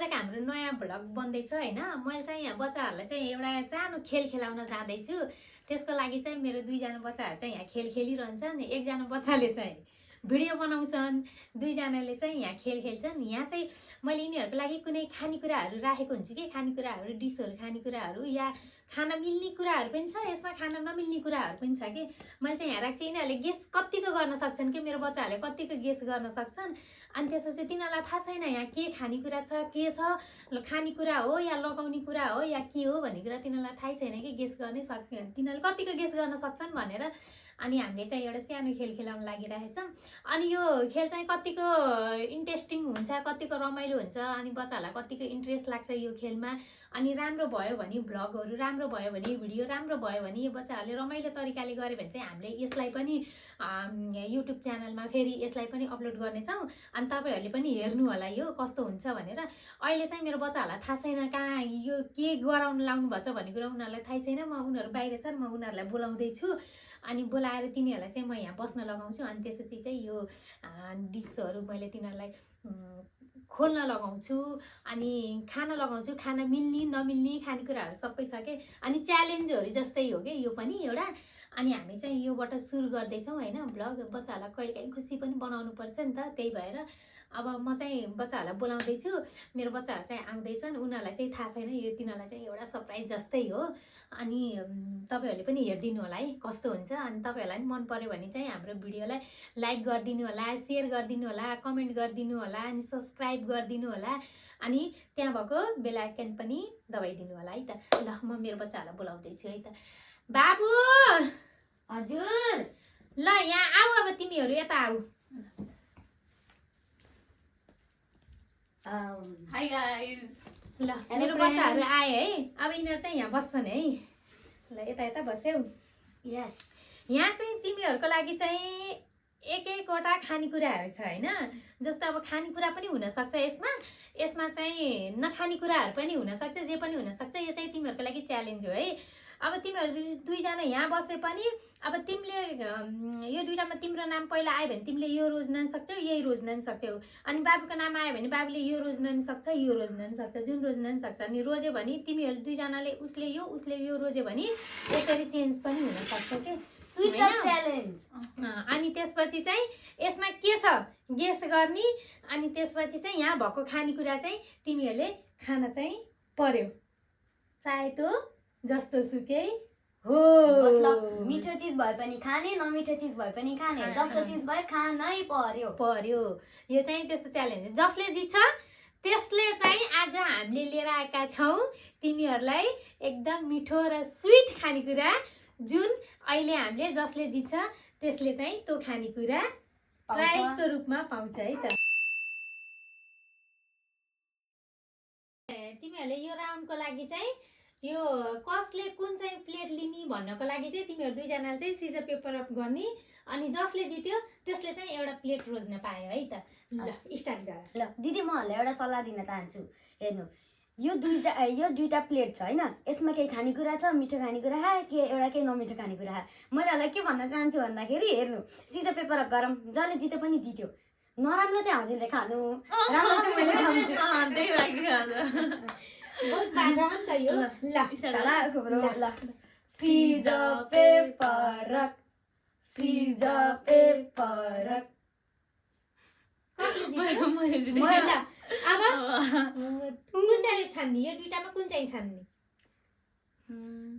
आजको हाम्रो नयाँ भ्लग बन्दैछ हैन मैले चाहिँ यहाँ बच्चाहरुलाई चाहिँ एउटा सानो खेल खेलाउन जाँदै छु त्यसको लागि चाहिँ मेरो दुईजना बच्चाहरु चाहिँ यहाँ खेल खेलिरहन्छन् एकजना बच्चाले चाहिँ भिडियो बनाउँछन् दुईजनाले चाहिँ यहाँ खेल खेल्छन् यहाँ चाहिँ मैले यिनीहरुको लागि कुनै खानेकुराहरु राखेको हुन्छु के खानेकुराहरु डिशहरु खानेकुराहरु या खान मिल्ने कुराहरु पनि छ यसमा खान नमिल्ने कुराहरु पनि छ के मैले चाहिँ यहाँ राख्छु यिनीहरुले गेस कतिको गर्न सक्छन् के मेरो बच्चाहरुले कतिको गेस गर्न सक्छन् अनि त्यसपछि तिनीहरुलाई थाहा छैन यहाँ के खानेकुरा छ के छ खानेकुरा हो या लगाउने कुरा हो या के हो भन्ने कुरा तिनीहरुलाई थाहै छैन कि गेस गर्नै सक्दैन तिनीहरुले कतिको गेस गर्न सक्छन् भनेर अनि हामीले चाहिँ एउटा सानो खेल खेलाउन लागिरहेको छौं अनि यो खेल चाहिँ कतिको इन्ट्रेस्टिङ हुन्छ कतिको रमाइलो हुन्छ अनि बच्चाहरुलाई कतिको इन्ट्रेस्ट लाग्छ यो खेलमा अनि राम्रो भयो भने भ्लगहरु राम्रो भयो भने भिडियो राम्रो भयो भने यो बच्चाहरुले रमाइलो तरिकाले गरे भने चाहिँ हामीले यसलाई पनि युट्युब च्यानलमा फेरि यसलाई पनि अपलोड गर्ने छौं अनि तपाईहरुले पनि हेर्नु होला यो कस्तो हुन्छ भनेर अहिले चाहिँ मेरो बच्चाहरुलाई थाहा छैन कहाँ यो के गराउन लाउनु भछ भन्ने कुरा उनीहरुलाई थाहै छैन म उनीहरु बाहिर छन् म उनीहरुलाई बोलाउँदै छु अनि बोलाएर तिनीहरुलाई चाहिँ म यहाँ बस्न लगाउँछु अनि त्यसपछि चाहिँ यो डिशहरु मैले तिनीहरुलाई खोल्न लगाउँछु अनि खान लगाउँछु खाना मिल्ने नमिल्ने खानेकुराहरु सबै छ के अनि च्यालेन्जहरु जस्तै हो के यो पनि एउटा अनि हामी चाहिँ योबाट सुरु गर्दै छौं हैन भ्लग बच्चाहरुलाई कहिलेकाहीँ खुसी पनि बनाउनु पर्छ नि त त्यही भएर अब म चाहिँ बच्चाहरुलाई बोलाउँदै छु मेरो बच्चाहरु चाहिँ आउँदैछन् उनीहरुलाई चाहिँ थाहा छैन यो तिनीहरुलाई चाहिँ एउटा सरप्राइज जस्तै हो अनि तपाईहरुले पनि हेर्दिनु होला है कस्तो हुन्छ अनि तपाईहरुलाई पनि मन पर्यो भने चाहिँ हाम्रो भिडियोलाई लाइक गर्दिनु होला शेयर गर्दिनु होला कमेन्ट गर्दिनु होला अनि सब्स्क्राइब गर्दिनु होला अनि त्यहाँ भएको बेल आइकन पनि दबाइदिनु होला है त ल म मेरो बच्चाहरुलाई बोलाउँदै छु है त बाबु हजुर ल यहाँ आऊ अब तिमीहरु यता आऊ हाई गाइस ल मेरो बच्चाहरु आए है अब यिनीहरु चाहिँ यहाँ बस्छन् है ल यता यता बस्यौ यस यहाँ चाहिँ तिमीहरुको लागि चाहिँ एकवटा खानेकुराहरु छ हैन जस्तो अब खानेकुरा पनि हुन सक्छ यसमा चाहिँ नखानेकुराहरु पनि हुन सक्छ जे पनि हुन सक्छ यो चाहिँ तिमीहरुको लागि च्यालेन्ज हो है अब तिमीहरु दुईजना यहाँ बसे पनि अब तिमीले यो दुईटामा तिम्रो नाम पहिला आयो भने तिमीले यो रोज्न सक्छौ यही रोज्न सक्छौ अनि बाबुको नाम आयो भने बाबुले यो रोज्न सक्छ यो रोज्न सक्छ जुन रोज्न सक्छ अनि रोज्यो भने तिमीहरु दुईजनाले उसले यो रोज्यो भने यसरी चेन्ज पनि हुन सक्छ के स्विच अप च्यालेन्ज अनि त्यसपछि चाहिँ यसमा के छ गेस गर्ने अनि त्यसपछि चाहिँ यहाँ भएको खानेकुरा चाहिँ तिमीहरुले खान चाहिँ पर्यो चाहे त्यो जस्तो सुकै हो मतलब मिठो चीज भए पनि खाने नमिठो चीज भए पनि खाने जस्तो चीज भए खानै पर्यो यो चाहिँ त्यस्तो च्यालेन्ज जसले जित्छ त्यसले चाहिँ आज हामीले लिएर आएका छौं तिमीहरुलाई एकदम मिठो र स्वीट खानेकुरा जुन अहिले हामीले जसले जित्छ त्यसले चाहिँ त्यो खानेकुरा प्राइजको रूपमा पाउँछ है त तिमीहरुले यो राउन्डको लागि चाहिँ यो कसले कुन चाहिँ प्लेट लिने भन्नको लागि चाहिँ तिमीहरु दुईजनाले चाहिँ सिजर पेपर अप गर्ने अनि जसले जित्यो त्यसले चाहिँ एउटा प्लेट रोज्न पायो है त ल स्टार्ट गर ल दिदी म एउटा सल्लाह दिन चाहन्छु हेर्नु यो दुईटा प्लेट छ हैन यसमा केही खानेकुरा छ मिठो खानेकुरा के एउटा केही नमिठो खानेकुरा मैले हलाई के भन्न चाहन्छु भन्दाखेरि हेर्नु सिजर पेपर अप गरौँ जसले जिते पनि जित्यो नराम्रो चाहिँ हजुरले खानु राम्रो चाहिँ मैले खान्छु त्यही लागि खाजा बहुत बाजा नि त यो ल चला खुब्रो ल सिजर पेपर ल अब कुन चाहिँ छान्ने यो दुईटामा कुन चाहिँ छान्ने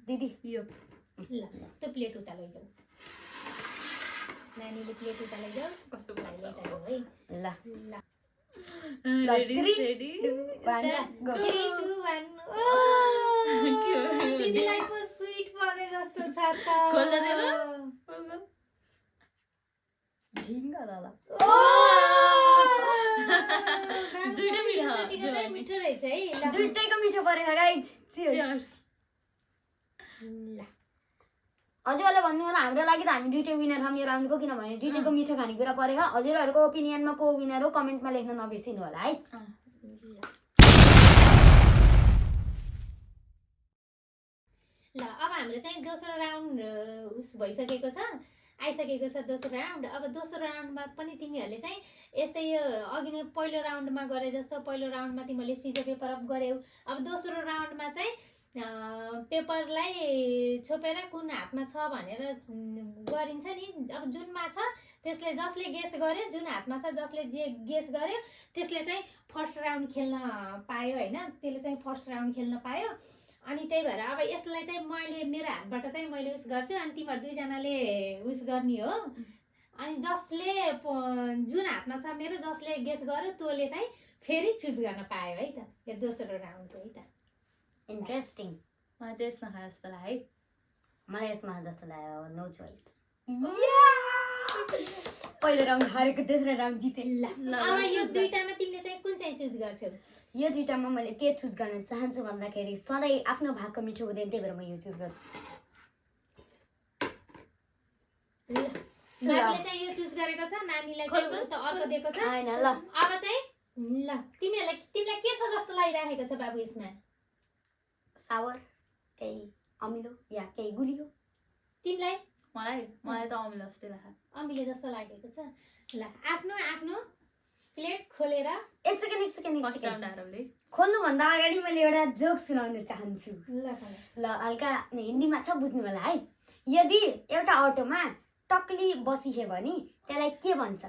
दिदी यो ल त्यो प्लेट उता लैजाऊ नानीले प्लेट उता लैजाऊ कस्तो भयो है ल ल रेडी 3 2 1 दिदीलाई को स्वीट परे जस्तो छ त खोल्न दे ल झिङ्गा लाला दुईटै मिठो रहेछ है दुईटैको मिठो परेको गाइज चियर्स ल हजुरहरुले भन्नु होला हाम्रो लागि त हामी दुईटै विनर हम यो राउन्डको किनभने दुईटैको मिठो खानेकुरा परेको हजुरहरुको ओपिनियनमा को विनर हो कमेन्टमा लेख्न नबिर्सिनु होला है ल अब हाम्रो चाहिँ दोस्रो राउन्ड उस भइसकेको छ आइसकेको छ दोस्रो राउन्ड। अब दोस्रो राउन्डमा पनि तिमीहरूले चाहिँ यस्तै यो अघि नै पहिलो राउन्डमा गरे जस्तो पहिलो राउन्डमा तिमीहरूले सिजर पेपर अप गर्यौ। अब दोस्रो राउन्डमा चाहिँ पेपरलाई छोपेर कुन हातमा छ भनेर गरिन्छ नि। अब जुनमा छ त्यसले जसले गेस गर्यो, जुन हातमा छ जसले जे गेस गर्यो त्यसले चाहिँ फर्स्ट राउन्ड खेल्न पायो होइन, त्यसले चाहिँ फर्स्ट राउन्ड खेल्न पायो। अनि त्यही भएर अब यसलाई चाहिँ मैले मेरो हातबाट चाहिँ मैले उस गर्छु अनि तिमीहरू दुईजनाले उस गर्ने हो। अनि जसले जुन हातमा छ मेरो जसले गेस गर्यो तँले चाहिँ फेरि चुज गर्न पायो है त, यो दोस्रो राउन्ड हो है त। इन्ट्रेस्टिङ। मलाई चाहिँ यसमा खास जस्तो लाग्यो है। मलाई यसमा जस्तो लाग्यो नो चोइस। पहिलो राउन्ड हारेको दोस्रो राउन्ड जिते। ल अब यो दुईटामा तिमीले चाहिँ कुन चाहिँ चुज गर्छौ? यो दुईटामा मैले के चुज गर्न चाहन्छु भन्दाखेरि सधैँ आफ्नो भागको मिठो हुँदैन, त्यही भएर म यो चुज गर्छु। नानीले चाहिँ यो चुज गरेको छ, नानीलाई चाहिँ उता अर्को दिएको छ हैन ल। अब चाहिँ ल तिमीलाई के छ जस्तो लागिरहेको छ बाबु यसमा? सावर, केही अमिलो या केही गुलियो? तिमीलाई? मलाई त अमिलो जस्तै लाग्यो। अमिलो जस्तो लागेको छ। ल आफ्नो प्लेट खोलेर एक सेकेन्ड फर्स्ट राउन्ड आरोले खोल्नुभन्दा अगाडि मैले एउटा जोक सुनाउन चाहन्छु। ल हल्का हिन्दीमा छ बुझ्नु होला है। यदि एउटा अटोमा टक्ली बसिहे भने त्यसलाई के भन्छ?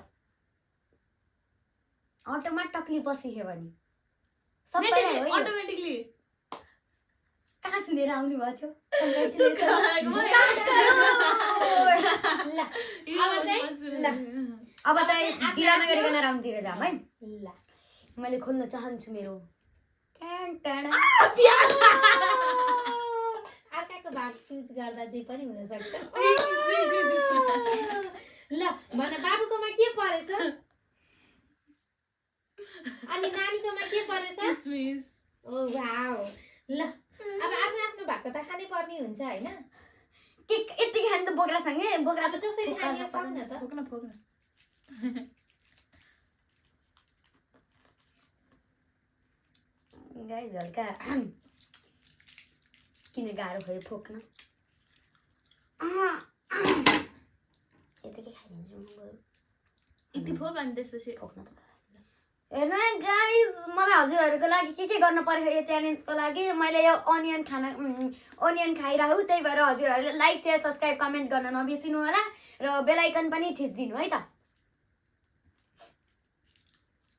अटोमा टक्ली बसिहे भने सबैलाई हो यो। अटोमेटिकली कहाँ सुनेर आउनु भएको थियो? अब चाहिँ ढिला नगरिकन राउन्डतिर जाऊँ है। ल मैले खोल्न चाहन्छु मेरो अर्काको भाग चुज गर्दा जे पनि हुन सक्छ। ल भन बाबुकोमा के परेछ अनि नानीकोमा के परेछ? ओ वाउ। ल अब आफ्नो भागको त खानै पर्ने हुन्छ हैन? के यति खानु त बोक्रासँगै बोक्रा अब जसरी खाने पाउन त। फोक्न गाइज हल्का किन गाह्रो भयो फोक्न। यतिकै खाइदिन्छु म बरु। यति फोक अनि त्यसपछि फोक्न त हेर्नु गाइज, मलाई हजुरहरूको लागि के गर्न पर्यो यो च्यालेन्जको लागि? मैले यो अनियन खाइरहु, त्यही भएर हजुरहरूले लाइक सेयर सब्सक्राइब कमेन्ट गर्न नबिर्सिनु होला र बेल आइकन पनि थिच्दिनु है त।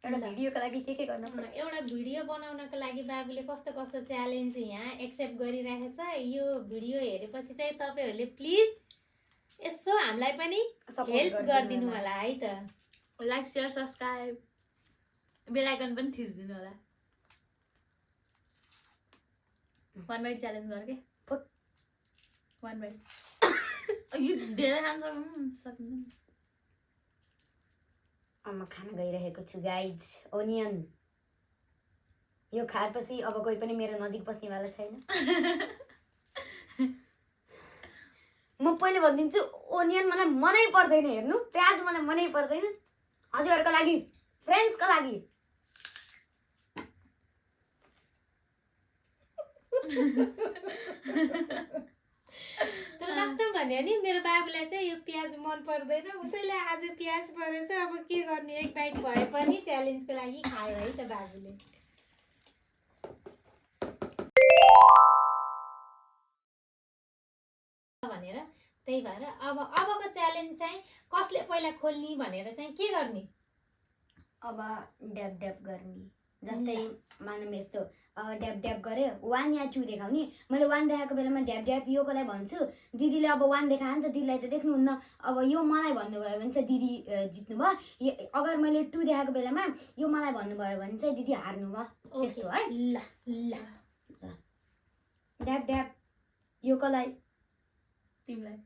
एउटा भिडियोको लागि के गर्न पर्छ? एउटा भिडियो बनाउनको लागि बाबुले कस्तो कस्तो च्यालेन्ज यहाँ एक्सेप्ट गरिरहेछ। यो भिडियो हेरेपछि चाहिँ तपाईहरुले प्लिज यसो हामीलाई पनि हेल्प गरिदिनु होला है त। लाइक सेयर सब्स्क्राइब बेल आइकन पनि थिच्दिनु होला। 1 बाइट च्यालेन्ज गर के? 1 बाइट। यो धेरै खान सक्दैन। म खान गइरहेको छु गाइज ओनियन। यो खाएपछि अब कोही पनि मेरो नजिक बस्नेवाला छैन। म पहिले भनिदिन्छु ओनियन मलाई मनै पर्दैन, हेर्नु प्याज मलाई मनै पर्दैन। हजुरहरूको लागि फ्रेन्ड्सको लागि तर कस्तो भन्यो नि मेरो बाबुलाई चाहिँ यो प्याज मन पर्दैन, उसैले आज प्याज परेछ। अब के गर्ने, एक बाइट भए पनि च्यालेन्जको लागि खायो है त बाबुले। भनेर त्यही भएर अबको च्यालेन्ज चाहिँ कसले पहिला खोल्ने भनेर चाहिँ के गर्ने? अब ड्याब ड्याब गर्ने। जस्तै मानौँ यस्तो ड्याब ड्याब गऱ्यो 1 या 2 देखाउने। मैले 1 देखाएको बेलामा ड्याब ड्याब योकोलाई भन्छु, दिदीले अब 1 देखायो नि त, दिदीलाई त देख्नुहुन्न। अब यो मलाई भन्नुभयो भने चाहिँ दिदी जित्नु भयो। अगर मैले 2 देखाएको बेलामा यो मलाई भन्नुभयो भने चाहिँ दिदी हार्नु भयो। त्यस्तो है। ल ल ड्याब ड्याब योकोलाई तिमीलाई।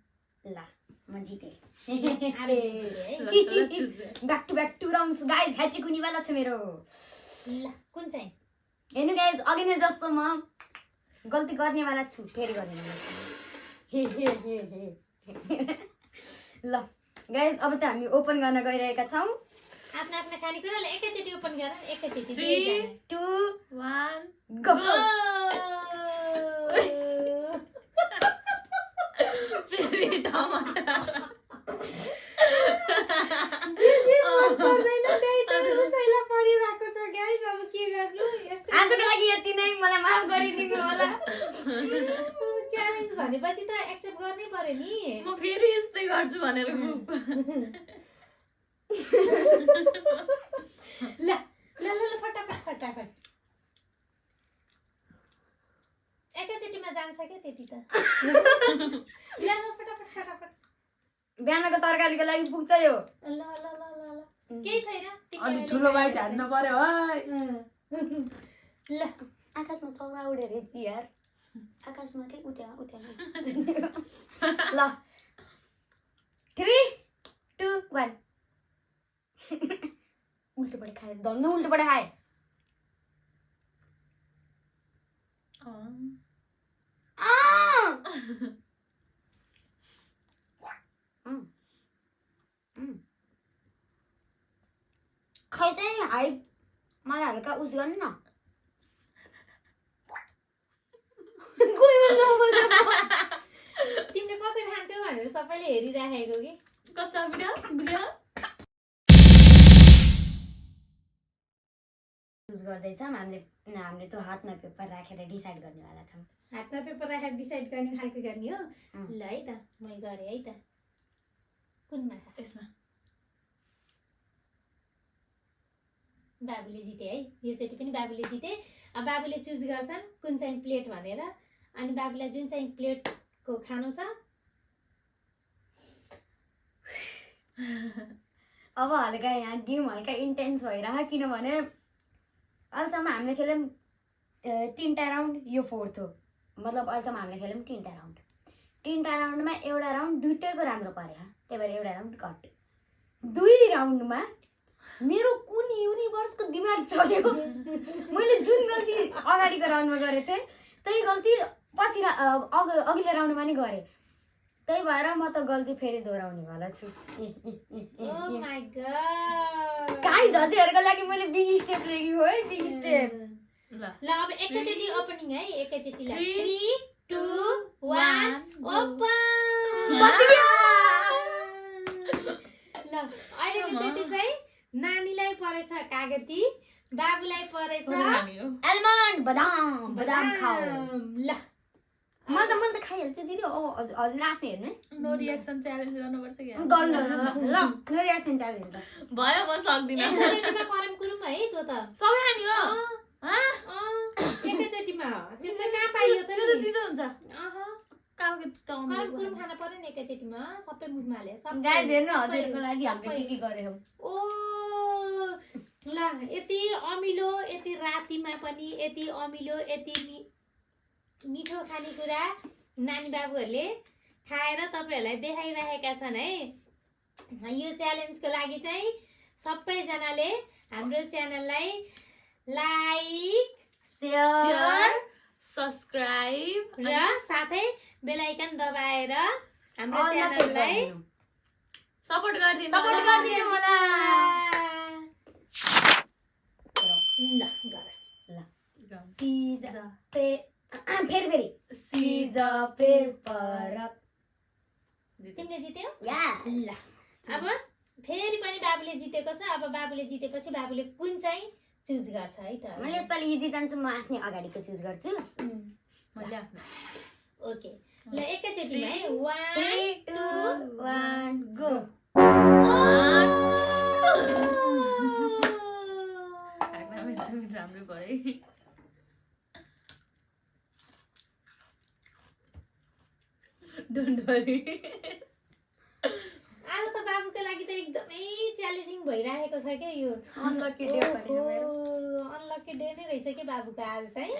ल म जितेँ। ल back to back 2 rounds guys. Hat trick हुनेवाला छ मेरो। ल कुन चाहिँ? हेर्नु गाइज, अघि नै जस्तो म गल्ती गर्नेवाला छु, फेरि गर्नेवाला छु। हे हे हे हे। ल गाइज अब चाहिँ हामी ओपन गर्न गइरहेका छौँ। आफ्ना खानेकुरालाई एकैचोटि ओपन गर, एकैचोटि 3 2 1 गो। फेरि टमाटर। पर्दैन त्यही त उसैलाई परिरहेको छ गाइस अब के गर्नु यस्तै आजको लागि यति नै मलाई माफ गरिदिनु होला च्यालेन्ज भनेपछि त एक्सेप्ट गर्नै पर्यो नि म फेरि यस्तै गर्छु भनेर ग्रुप ल ल ल ल फटाफट फटाफट एकैचोटिमा जान्छ क्या त्यति त ल ल फटाफट फटाफट बिहानको तरकारीको लागि पुग्छ यो ल ल ल ल ल केही छैन अनि ठुलो बाइट हान्न पर्यो है ल आकाशमा चौरा उडेर चाहिँ यार आकाशमा के उठ्या ल 3 2 1 उल्टोपट्टि खाए धन्न उल्टोपट्टि खाए खै चाहिँ हाई मलाई हल्का उस गर्नु न तिमीले कसरी खान्छौ भनेर सबैले हेरिराखेको कि कस्तो भिडियो युज गर्दैछौँ हामीले त्यो हातमा पेपर राखेर डिसाइड गर्नेवाला छौँ हातमा पेपर राखेर डिसाइड गर्ने खालको गर्ने हो ल है त मैले गरेँ है त कुनमा यसमा बाबुले जिते है योचोटि पनि बाबुले जिते अब बाबुले चुज गर्छन् कुन चाहिँ प्लेट भनेर अनि बाबुलाई जुन चाहिँ प्लेटको खानु छ अब हल्का यहाँ गेम हल्का इन्टेन्स भइरह किनभने अहिलेसम्म हामीले खेल्यौँ 3टा राउन्ड यो 4th हो मतलब अहिलेसम्म हामीले खेल्यौँ 3टा राउन्ड 3टा राउन्डमा एउटा राउन्ड दुइटैको राम्रो पर्यो त्यही भएर एउटा राउन्ड कट 2 राउन्डमा मेरो कुन युनिभर्सको दिमाग चल्यो मैले जुन गल्ती अगाडिको राउन्डमा गरेको थिएँ त्यही गल्ती पछि अघिल्लो राउन्डमा नि गरेँ त्यही भएर म त गल्ती फेरि दोहोऱ्याउनेवाला छु ओ माय गॉड गाई जतिहरुको लागि मैले बिग स्टेप लिएको है बिग स्टेप ल ल अब एकैचोटि ओपनिङ है एकैचोटि ल 3, 3 2 1 ओपन बच्चियो ल अहिलेको चोटि चाहिँ नानीलाई परेछ कागती बाबुलाई परेछ आल्मन्ड बदाम बदाम खाऊ ल म त खाइहाल्छु दिदी हजुरले आफ्नै हेर्नु नो रिएक्सन च्यालेन्ज गर्नुपर्छ कि गर्नु ल नो रिएक्सन च्यालेन्ज भयो म सक्दिनँ एकैचोटिमा करम कुरुम है त्यो त सबै खाने हो एकैचोटिमा त्यस्तो कहाँ पाइयो त त्यो त दिदो हुन्छ काउके करम कुरुम खान पर्यो नि एकैचोटिमा सबै मुखमा हाले गाइस हेर्नु हजुरको लागि हामीले के गरेछौँ ओ ल यति अमिलो यति रातिमा पनि यति अमिलो यति मिठो खानेकुरा नानी बाबुहरूले खाएर तपाईँहरूलाई देखाइरहेका छन् है यो च्यालेन्जको लागि चाहिँ सबैजनाले हाम्रो च्यानललाई लाइक शेयर सब्स्क्राइब र साथै बेल आइकन दबाएर हाम्रो च्यानललाई सपोर्ट गरिदिनु होला ल गर सिज पे फेरि सिज पेपर तिमीले जित्यौ ल अब फेरि पनि बाबुले जितेको छ अब बाबुले जितेपछि बाबुले कुन चाहिँ चुज गर्छ है त मैले यसपालि इजी जान्छु म आफ्नै अगाडिको चुज गर्छु मैले आफ्नो ओके ल एकैचोटिमा है 1 3 2 1 गो राम्रो भयो डोन्ट वरी आज त बाबुको लागि त एकदमै च्यालेन्जिङ भइरहेको छ क्या यो अनलकी डे परेन मेरो अनलकी डे नै रहेछ कि बाबुको आज चाहिँ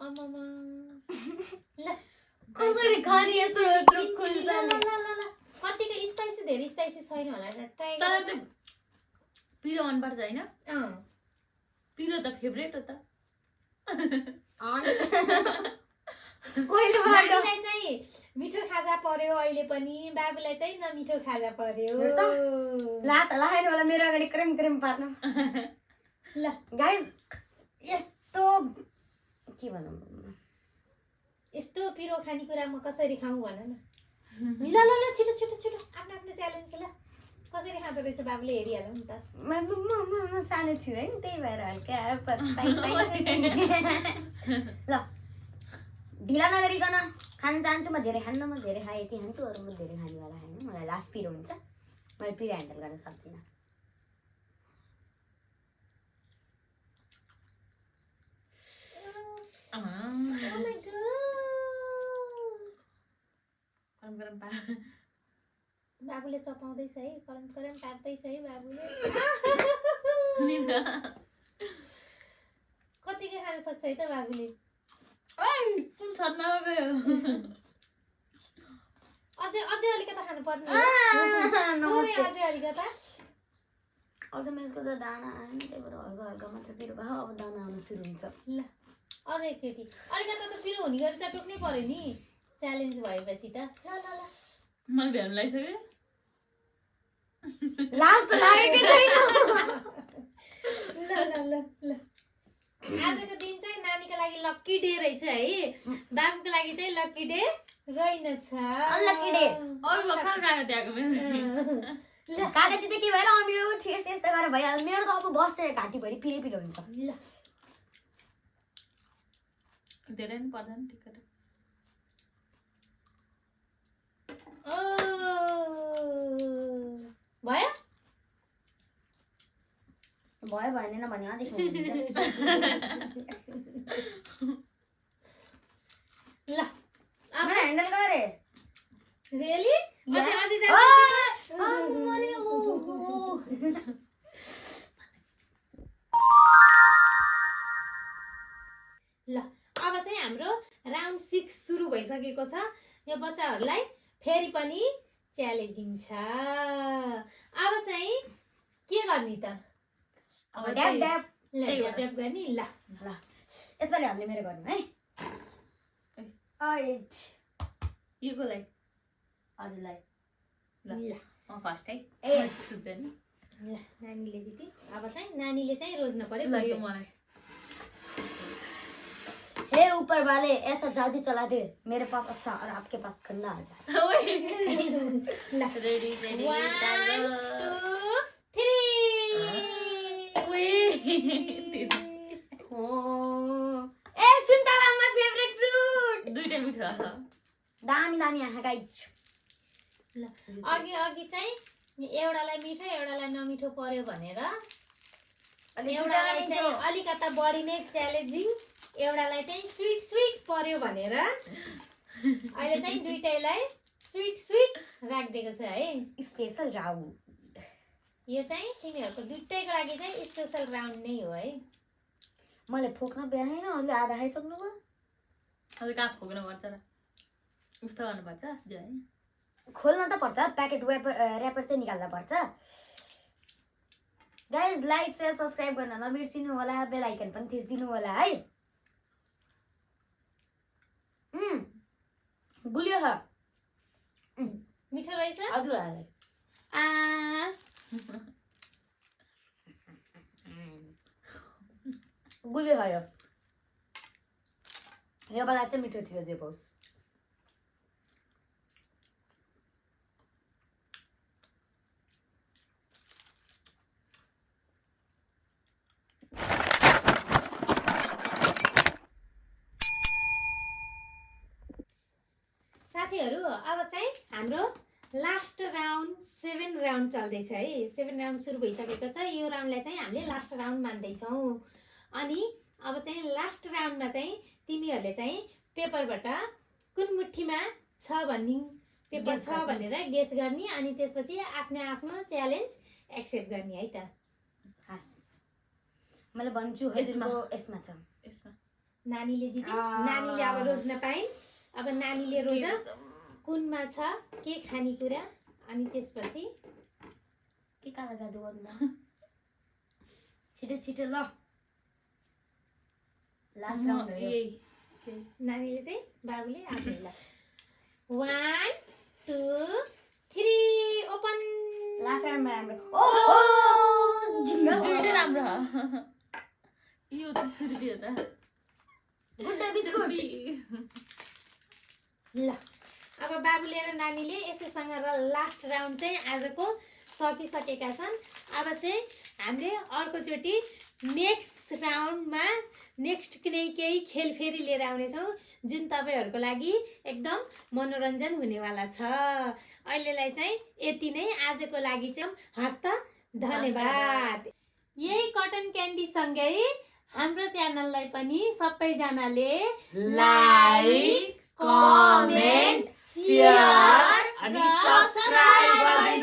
आमामा ल कसरी खाने यत्रो खुल्छ ल कतिको स्पाइसी धेरै स्पाइसी छैन होला ट्राई तर त्यो पिरो मन पर्छ हैन अँ पिरो त फेभरेट हो त नानीलाई चाहिँ मिठो खाजा पर्यो अहिले पनि बाबुलाई चाहिँ नमिठो खाजा पर्यो लात लाएन होला मेरो अगाडि क्रेम क्रेम पार्नु ल गाइस यस्तो के भनौँ यस्तो पिरो खानेकुरा म कसरी खाऊँ भन न ल ल ल छिटो छिटो छिटो आफ्नो आफ्नो च्यालेन्ज ल कसरी खाँदो रहेछ बाबुले हेरिहालौँ नि त म सानो छु है त्यही भएर हल्का ल ढिला नगरिकन खान चाहन्छु म धेरै खान्न म धेरै खाएँ यति खान्छु अरू म धेरै खानेवाला होइन मलाई लास्ट पिरो हुन्छ मैले पिरो ह्यान्डल गर्न सक्दिनँ गरम गरम पा बाबुले चपाउँदैछ है करम करम पार्दैछ है बाबुले कतिको खान सक्छ है त बाबुले कुन छतमा गयो अझै अझै अलिकता खानु पर्ने नमस्ते अझै अलिकता अझ यसको त दाना आएन त्यही भएर हल्का हल्का मात्र पिरो भयो अब दाना आउनु सुरु हुन्छ ल अझै एकचोटि अलिकता त पिरो हुने गरी त टोक्नै पर्यो नि च्यालेन्ज भएपछि त ल ल ल मैले भ्याउनु लागिसक्यो लाज त लागेकै छैन ल ल ल ल आजको दिन चाहिँ नानीको लागि लक्की डे रहेछ है बाबुको लागि चाहिँ लक्की डे रहेनछ Unlucky day. अघि भर्खर गएको त्यहाँको मेरो ल कागती त के भएर अमिलो थिएँ यस्तो गरेर भइहाल्यो मेरो त अब बस्छ घाँटीभरि पिरै पिरो हुन्छ ल धेरै नि पर्दैन टिकट ओ भयो भयो भनेन भने अझै खुवाउनुहुन्छ ल मैले ह्यान्डल गरेँ रियली अझै अझै ल अब चाहिँ हाम्रो राउन्ड 6 सुरु भइसकेको छ यो बच्चाहरूलाई फेरि पनि च्यालेन्जिङ छ अब चाहिँ के गर्ने त अब ड्याप ड्याप ल ड्याप ड्याप गर्ने ल ल यसपालि हामीले मेरो गर्नु है आइट योको लागि हजुरलाई ल म फर्स्ट है ए सुत्दैन ल नानीले जित्यो अब चाहिँ नानीले चाहिँ रोज्न पर्यो ल कुन यो चाहिँ। मलाई हे ऊपर वाले ऐसा जादू चला दे मेरे पास अच्छा और आपके पास गंदा आ जाए ल रेडी रेडी 1 2 3 ए सुन्तला माय फेभरेट फ्रुट दुईटा मिठो छ दामी दामी आहा गाइज ल अघि अघि चाहिँ एउटालाई मिठो एउटालाई नमिठो पर्यो भनेर एउटालाई चाहिँ अलिकता बढी नै च्यालेन्जिङ एउटालाई चाहिँ स्विट स्विट पर्यो भनेर अहिले चाहिँ दुईटैलाई स्विट स्विट राखिदिएको छ है स्पेशल राउन्ड यो चाहिँ तिमीहरूको दुईटैको लागि चाहिँ स्पेशल राउन्ड नै हो है मैले फोक्न भ्याएन अहिले आधा खाइसक्नु भयो अब कहाँ फोक्नु पर्छ र उस्तो गर्नुपर्छ जो है खोल्न त पर्छ प्याकेट ऱ्यापर चाहिँ निकाल्न पर्छ गाइज लाइक शेयर सब्सक्राइब गर्न नबिर्सिनु होला बेल आइकन पनि थिचिदिनु होला है गुलियो छ मिठो रहेछ हजुरहरूलाई गुलियो छ यो बेला चाहिँ मिठो थियो जे होस् साथीहरू अब चाहिँ हाम्रो लास्ट राउन्ड 7 राउन्ड चल्दैछ है 7 राउन्ड सुरु भइसकेको छ यो राउन्डलाई चाहिँ हामीले लास्ट राउन्ड मान्दैछौँ अनि अब चाहिँ लास्ट राउन्डमा चाहिँ तिमीहरूले चाहिँ पेपरबाट कुन मुठीमा छ भन्ने पेपर छ भनेर गेस गर्ने अनि त्यसपछि आफ्नो आफ्नो च्यालेन्ज एक्सेप्ट गर्ने है त खास मैले भन्छु हजुरको यसमा छ यसमा नानीले जित्यो नानीले अब रोज्न पाइन् अब नानीले रोज कुनमा छ के खानेकुरा अनि त्यसपछि के काला जादु गर्नु छिटो छिटो ल लास्ट राउन्ड हो यो। नानीले चाहिँ बाबुले आफूले ल 1 2 3 ओपन लास्ट राउन्डमा राम्रो दुईटै राम्रो यो त सुरुबी हो त गुड डे बिस्कुट ल अब बाबुले र नानीले यसैसँग र लास्ट राउन्ड चाहिँ आजको सकिसकेका छन्। अब चाहिँ हामीले अर्कोचोटि नेक्स्ट राउन्डमा नेक्स्ट केही खेल फेरि लिएर आउनेछौँ जुन तपाईँहरूको लागि एकदम मनोरञ्जन हुनेवाला छ। अहिलेलाई चाहिँ यति नै आजको लागि चाहिँ हस्त धन्यवाद। यही कटन क्यान्डी सँगै हाम्रो च्यानललाई पनि सबैजनाले लाइक, कमेन्ट, सेयर अनि सब्स्क्राइब